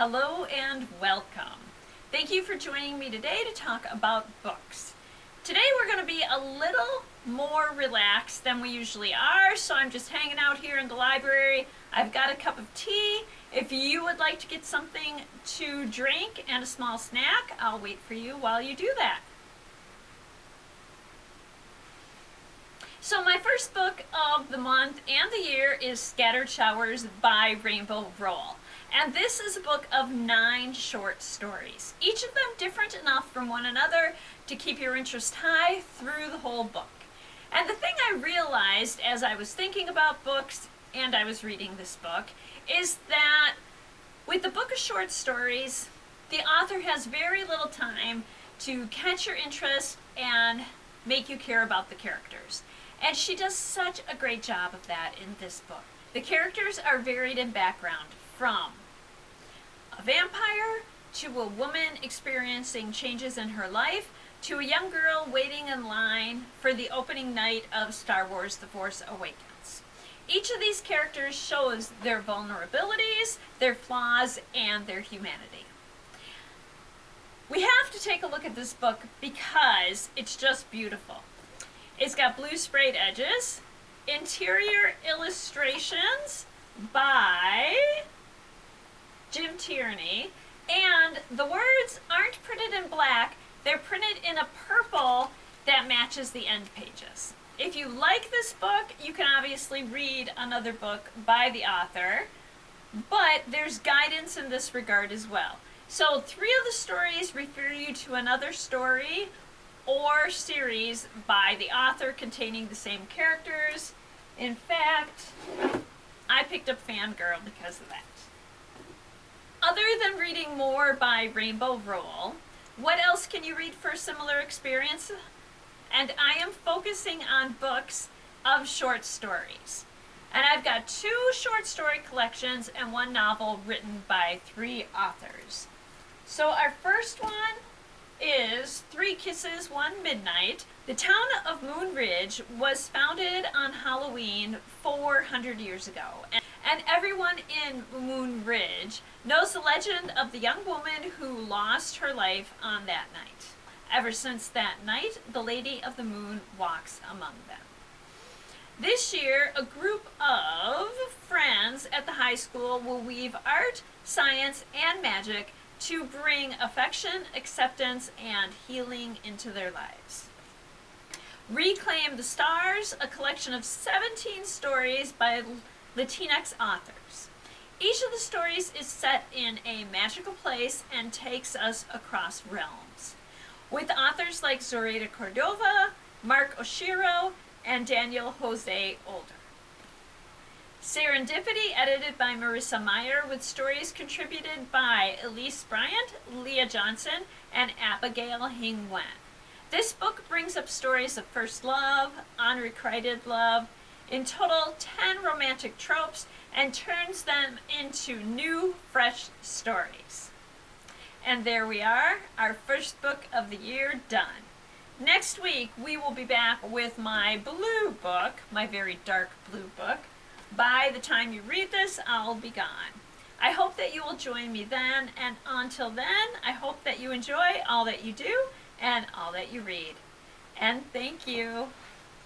Hello and welcome. Thank you for joining me today to talk about books. Today we're going to be a little more relaxed than we usually are, so I'm just hanging out here in the library. I've got a cup of tea. If you would like to get something to drink and a small snack, I'll wait for you while you do that. So my first book of the month and the year is Scattered Showers by Rainbow Rowell. And this is a book of 9 short stories, each of them different enough from one another to keep your interest high through the whole book. And the thing I realized as I was thinking about books and I was reading this book is that with the book of short stories, the author has very little time to catch your interest and make you care about the characters. And she does such a great job of that in this book. The characters are varied in background, from a vampire to a woman experiencing changes in her life to a young girl waiting in line for the opening night of Star Wars: The Force Awakens. Each of these characters shows their vulnerabilities, their flaws, and their humanity. We have to take a look at this book because it's just beautiful. It's got blue sprayed edges, interior illustrations by Jim Tierney, and the words aren't printed in black, they're printed in a purple that matches the end pages. If you like this book, you can obviously read another book by the author, but there's guidance in this regard as well. So 3 of the stories refer you to another story or series by the author containing the same characters. In fact, I picked up Fangirl because of that. Other than reading more by Rainbow Rowell, what else can you read for a similar experience? And I am focusing on books of short stories. And I've got 2 short story collections and 1 novel written by 3 authors. So our first one is 3 Kisses, 1 Midnight. The town of Moon Ridge was founded on Halloween 400 years ago. And everyone in Moon Ridge knows the legend of the young woman who lost her life on that night. Ever since that night, the Lady of the Moon walks among them. This year, a group of friends at the high school will weave art, science, and magic to bring affection, acceptance, and healing into their lives. Reclaim the Stars, a collection of 17 stories by Latinx authors. Each of the stories is set in a magical place and takes us across realms, with authors like Zoraida Cordova, Mark Oshiro, and Daniel Jose Older. Serendipity, edited by Marissa Meyer, with stories contributed by Elise Bryant, Leah Johnson, and Abigail Hing-Wen. This book brings up stories of first love, unrequited love, in total 10 romantic tropes, and turns them into new, fresh stories. And there we are, our first book of the year done. Next week, we will be back with my blue book, my very dark blue book. By the time you read this, I'll be gone. I hope that you will join me then, and until then, I hope that you enjoy all that you do and all that you read. And thank you.